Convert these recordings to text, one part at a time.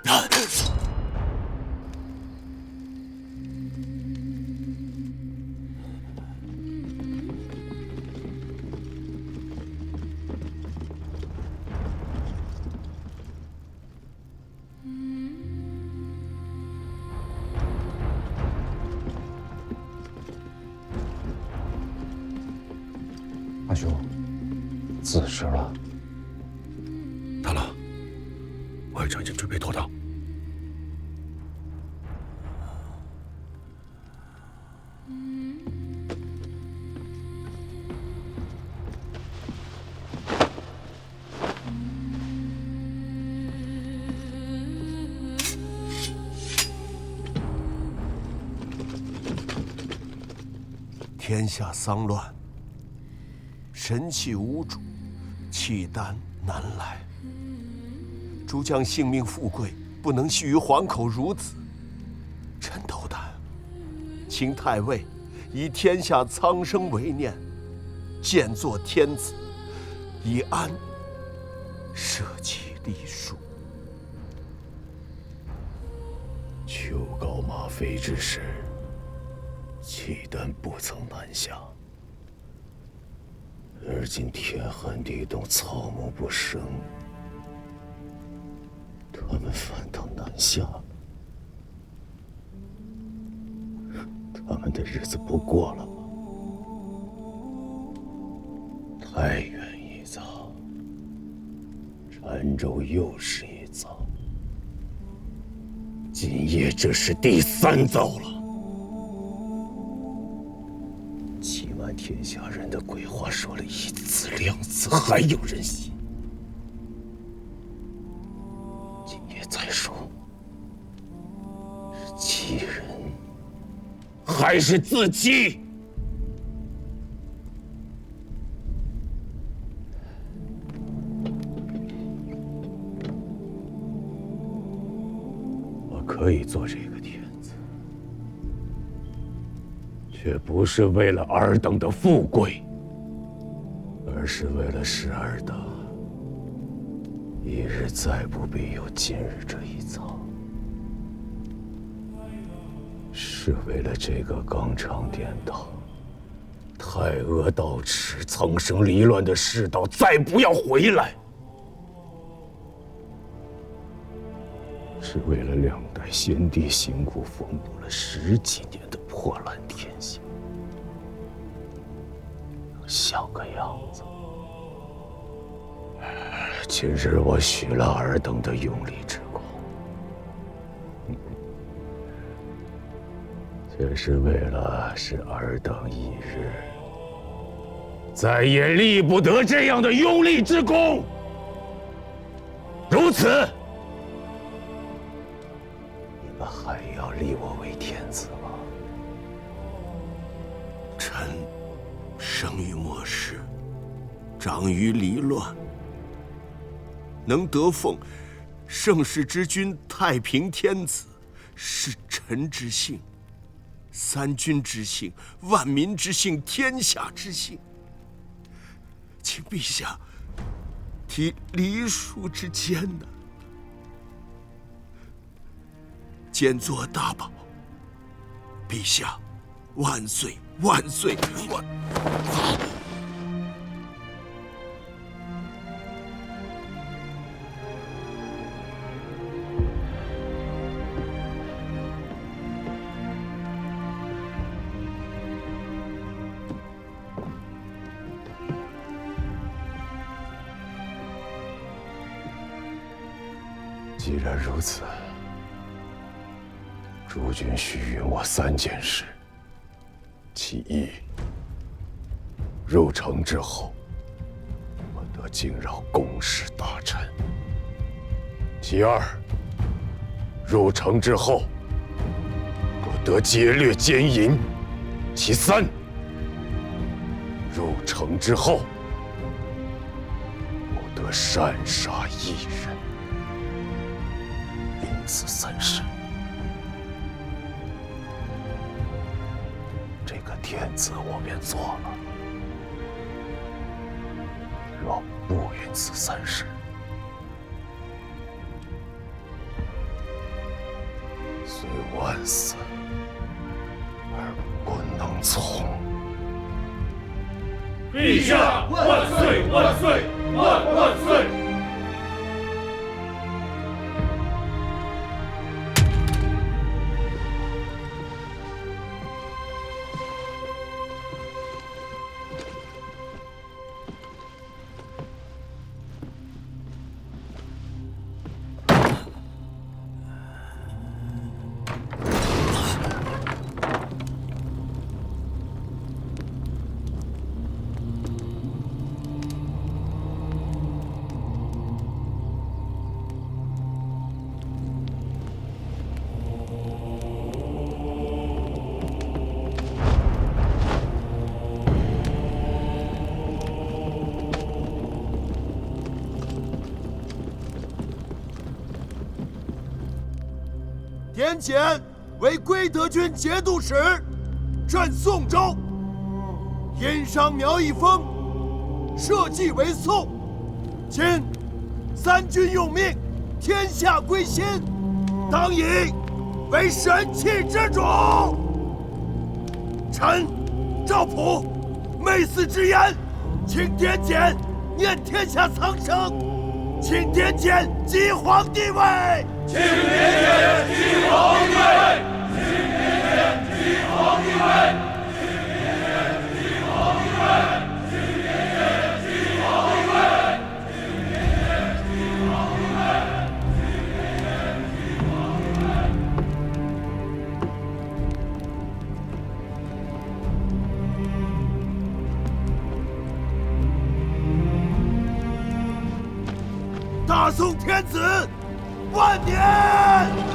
阿兄，子时了。大郎，外长已经准备妥当。天下丧乱，神器无主，契丹难来。诸将性命富贵，不能系于皇口孺子。臣斗胆，请太尉以天下苍生为念，建作天子，以安社稷隶属。秋高马肥之时，契丹不曾南下，而今天寒地冻，草木不生，他们反倒南下了。他们的日子不过了吗？太原一遭，澶州又是一遭，今夜这是第3遭了。欺瞒天下人的鬼话说了1次2次，还有人信？今夜再说，是欺人还是自欺？我可以做这个天子，却不是为了尔等的富贵，而是为了使尔等一日再不必有今日这一遭，是为了这个纲常颠倒、太阿道耻、苍生离乱的世道再不要回来，是为了2代先帝辛苦缝补了10几年的破烂天下能像个样子。今日我许了尔等的用力之功，却是为了使尔等一日再也立不得这样的用力之功。如此，你们还要立我为天子吗？臣生于末世，长于离乱，能得奉盛世之君、太平天子，是臣之幸，三军之幸，万民之幸，天下之幸。请陛下提黎庶之艰难，兼作大宝。陛下万岁万岁万！既然如此，诸君须允我3件事：其一，入城之后，我得惊扰公事大臣；其二，入城之后，我得劫掠奸淫；其三，入城之后，我得擅杀异人。此3事，这个天子我便做了。若不允此3事，战死，而不能从。陛下万岁万岁万万岁！田简为归德军节度使，镇宋州。殷商苗一封，社稷为宋。今三军用命，天下归心，当以为神器之主。臣赵普昧死之言，请田简念天下苍生，请田简即皇帝位。请田简即皇帝位！请田简即皇帝位！请田简即皇帝位！请田简即皇帝位！请田简即皇帝位！请田简即皇帝位！大宋天子万年！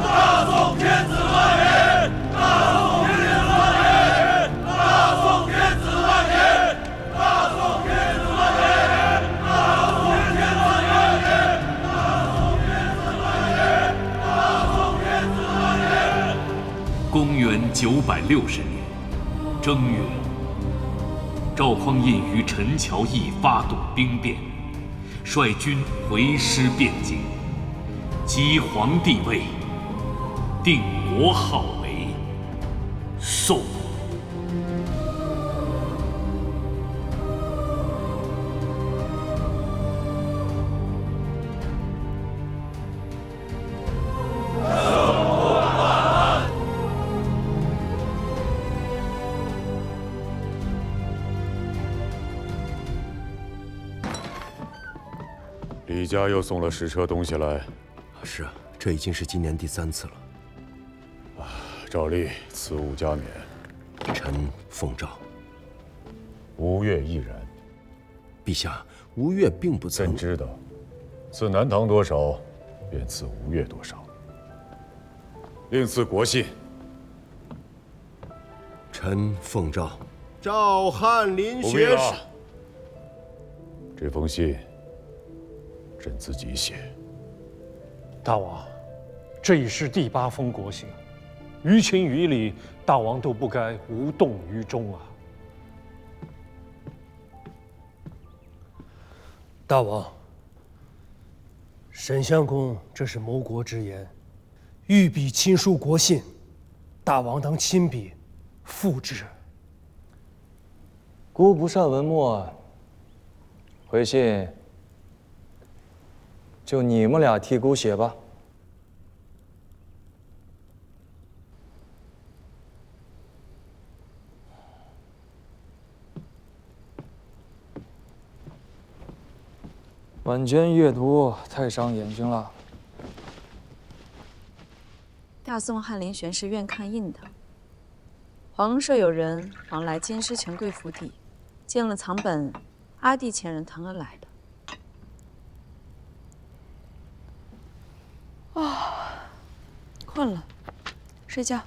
大宋天子万年！大宋天子万年！大宋天子万年！大宋天子万年！大宋天子万年！大宋天子万年！大宋天子万年！公元960年正月，赵匡胤与陈乔义发动兵变，率军回师汴京。即皇帝位，定国号为宋。李家又送了10车东西来。是啊，这已经是今年第3次了。照例此物加冕。臣奉诏。吴越亦然。陛下，吴越并不曾。朕知道，赐南唐多少，便赐吴越多少。另赐国信。臣奉诏。赵翰林不必学士。了。这封信，朕自己写。大王，这已是第8封国信，于情于理，大王都不该无动于衷啊！大王，沈相公这是谋国之言，御笔亲书国信，大王当亲笔复之。顾不上文墨，回信就你们俩替姑写吧。晚间阅读太伤眼睛了。大宋翰林玄是院看印的。皇舍有人往来监师权贵府邸，见了藏本，阿弟前人腾而来的。困了，睡觉。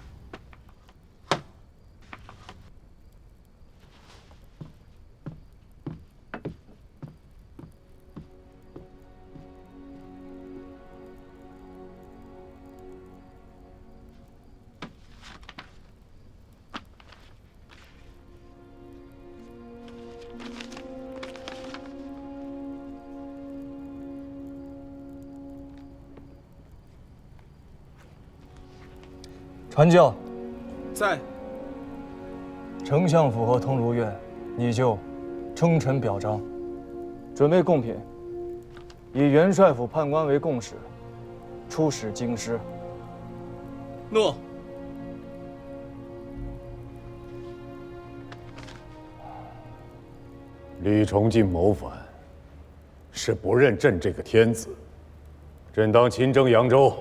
传教。在。丞相府和通儒院，你就称臣表彰，准备贡品，以元帅府判官为贡使，出使京师。诺。李崇进谋反，是不认朕这个天子。朕当亲征扬州，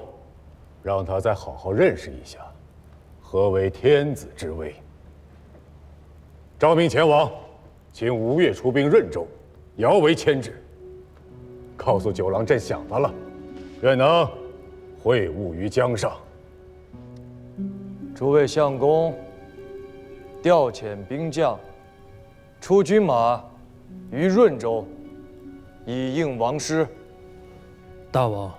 让他再好好认识一下，何为天子之威。诏命前往，请吴越出兵润州，遥为牵制。告诉九郎，朕想他了，愿能会晤于江上。诸位相公，调遣兵将，出军马于润州，以应王师。大王，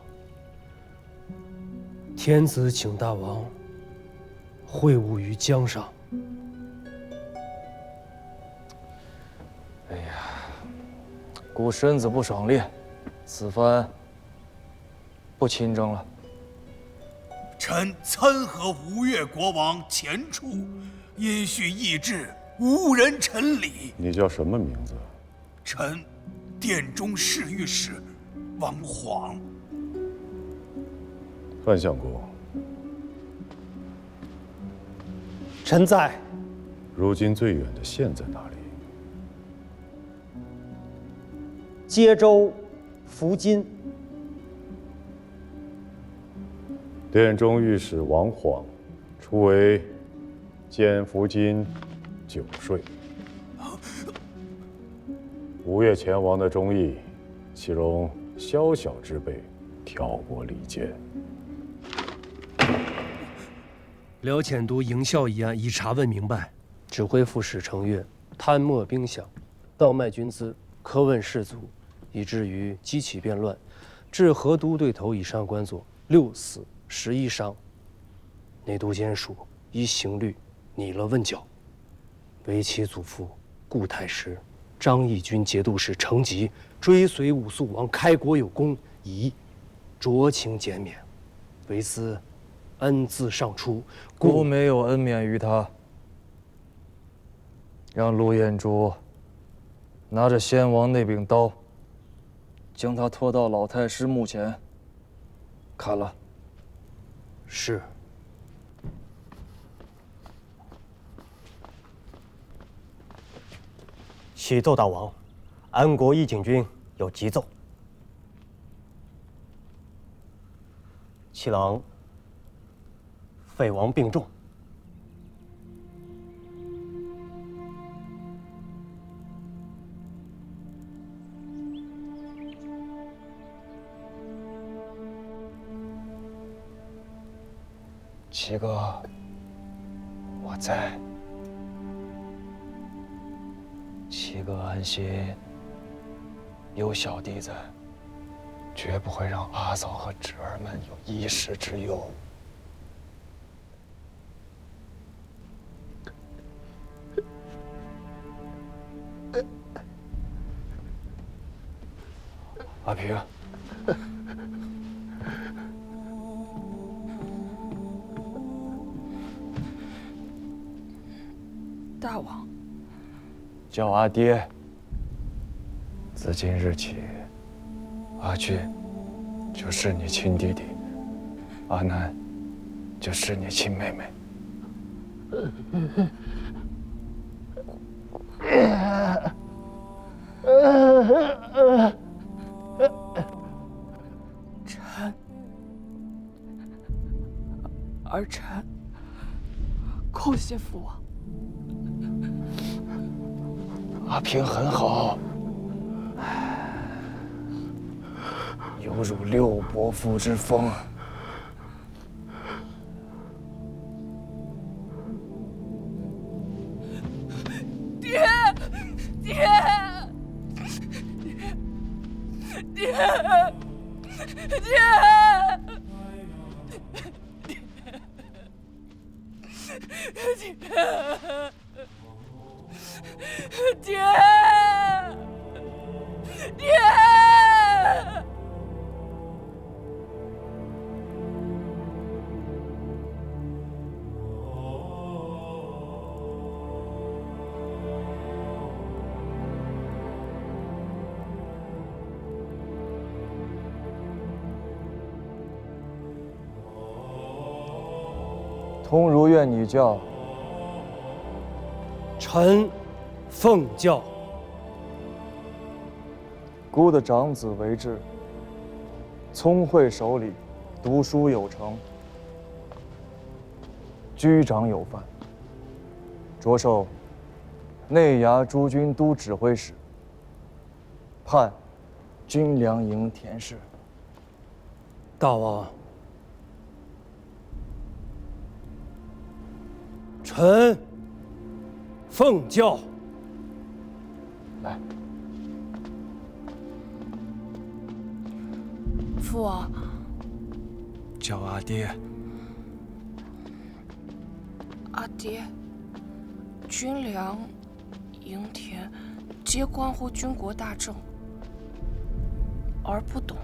天子请大王会晤于江上。哎呀，孤身子不爽烈，此番不亲征了。臣参合吴越国王前处，因恤意志，无人陈礼。你叫什么名字？臣殿中侍御史王晃。范相公，臣在。如今最远的县在哪里？接州、福津。殿中御史王晃，初为监福津9税。吴越前王的忠义，岂容宵小之辈挑拨离间？辽遣都营校一案已查问明白，指挥副使程越贪墨兵饷，盗卖军资，苛问士卒，以至于激起变乱，致河都对头以上官佐6死11伤。内都监署依刑律拟了问剿，为其祖父顾太师、张义军节度使程吉追随武肃王开国有功，宜酌情减免，为司恩赐上出，故没有恩免于他。让陆彦珠拿着先王那柄刀，将他拖到老太师墓前砍了。是。启奏大王，安国义警军有急奏。七郎废王病重，七哥，我在。七哥安心，有小弟在，绝不会让阿嫂和侄儿们有一时之忧。阿平，大王，叫阿爹。自今日起，阿俊就是你亲弟弟，阿南就是你亲妹妹。臣，儿臣叩谢父王。阿平很好，有辱六伯父之风。爹，爹，爹，爹，通如愿你教。臣奉教。孤的长子为质，聪慧守礼，读书有成，居长有范，着授内衙诸军都指挥使，判军粮营田事。大王，臣奉教。来，父王，叫阿爹。阿爹，军粮、营田，皆关乎军国大政，儿不懂。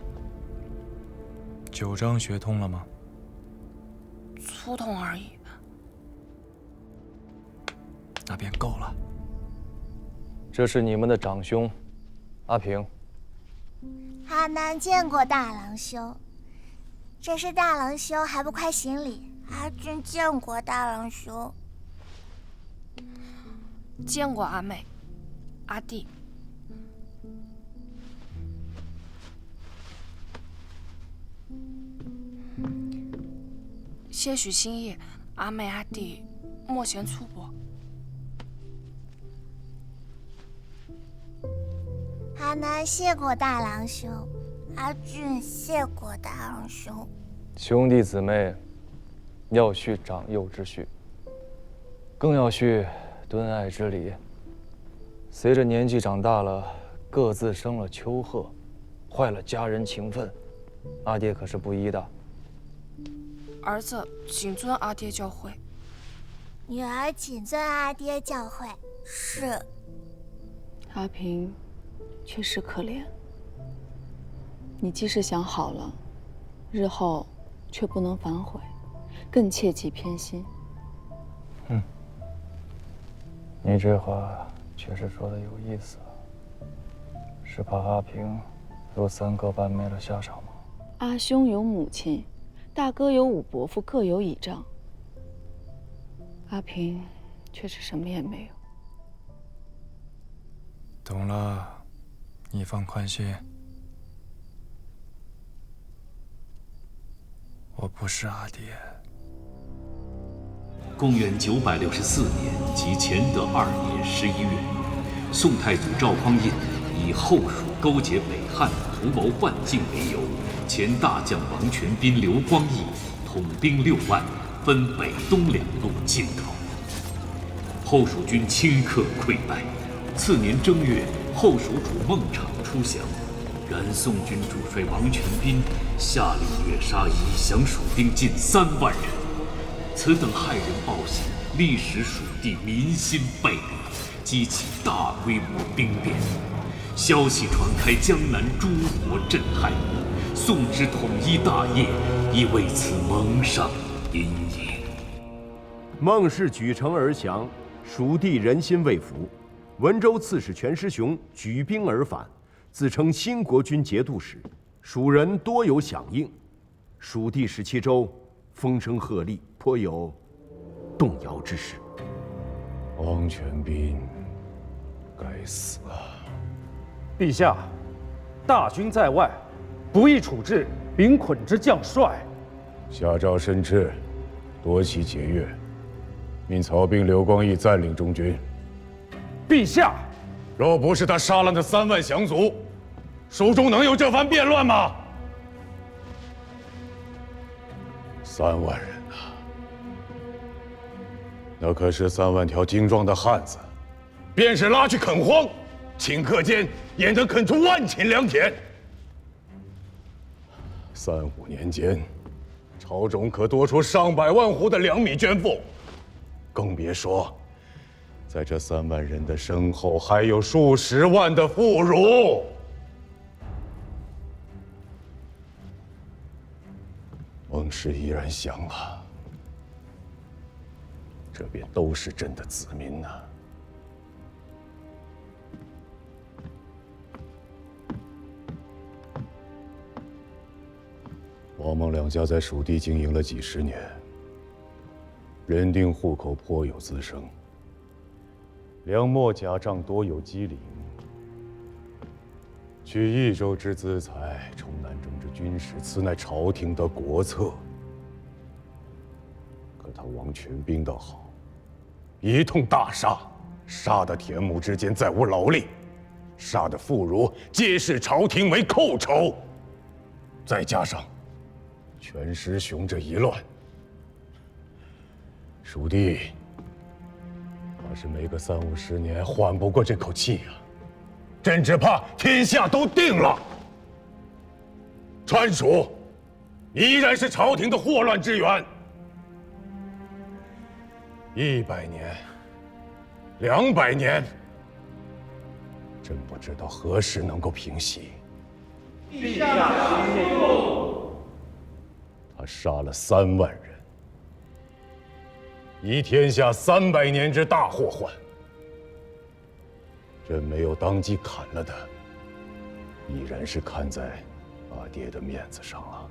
九章学通了吗？粗通而已。那便够了。这是你们的长兄，阿平。阿南见过大郎兄，这是大郎兄，还不快行礼？阿俊见过大郎兄，见过阿妹、阿弟。些许心意，阿妹、阿弟莫嫌粗薄。阿南谢过大郎兄，阿俊谢过大郎兄。兄弟姊妹，要续长幼之序，更要续敦爱之礼。随着年纪长大了，各自生了丘壑，坏了家人情分，阿爹可是不依的。儿子谨遵阿爹教诲。女儿谨遵阿爹教诲。是。阿平，确实可怜。你既是想好了，日后却不能反悔，更切忌偏心。你这话确实说的有意思，是怕阿平如三哥般没了下场吗？阿兄有母亲，大哥有五伯父，各有倚仗。阿平却是什么也没有。懂了，你放宽心。我不是阿爹。公元964年即乾德2年11月，宋太祖赵匡胤以后蜀勾结北汉、图谋换境为由，前大将王全斌、刘光义统兵6万，分北东2路进讨。后蜀军顷刻溃败。次年正月，后蜀主孟昶出降，然宋军主帅王全斌下令虐杀以降蜀兵近3万人。此等骇人暴行，历使蜀地民心背离，激起大规模兵变。消息传开，江南诸国震撼。宋之统一大业亦为此蒙上阴影。孟氏举城而降，蜀地人心未服。文州刺史全师雄举兵而返，自称新国军节度使，蜀人多有响应。蜀地17州风声鹤唳，颇有动摇之势。王全斌，该死啊！陛下，大军在外，不宜处置兵捆之将帅。下诏申斥，夺其节钺，命曹兵刘光义暂领中军。陛下，若不是他杀了那3万降卒，蜀中能有这番变乱吗？3万人啊，那可是3万条精壮的汉子，便是拉去垦荒，顷刻间也能垦出万顷良田。3、5年间，朝中可多出上百万户的粮米捐赋，更别说，在这3万人的身后还有数十万的妇孺。孟氏依然降了，这便都是朕的子民呐。王孟两家在蜀地经营了几10年，人丁户口颇有滋生，粮秣甲仗多有机灵。取益州之资财，充南征之军事，此乃朝廷的国策。可他王权兵倒好，一通大杀，杀得田亩之间再无劳力，杀得妇孺皆视朝廷为寇仇。再加上全师兄这一乱，蜀地怕是没个3、50年缓不过这口气呀！朕只怕天下都定了，川蜀依然是朝廷的祸乱之源。100年、200年，朕不知道何时能够平息。陛下息怒。他杀了3万人，以天下300年之大祸患。朕没有当即砍了他，已然是看在阿爹的面子上了。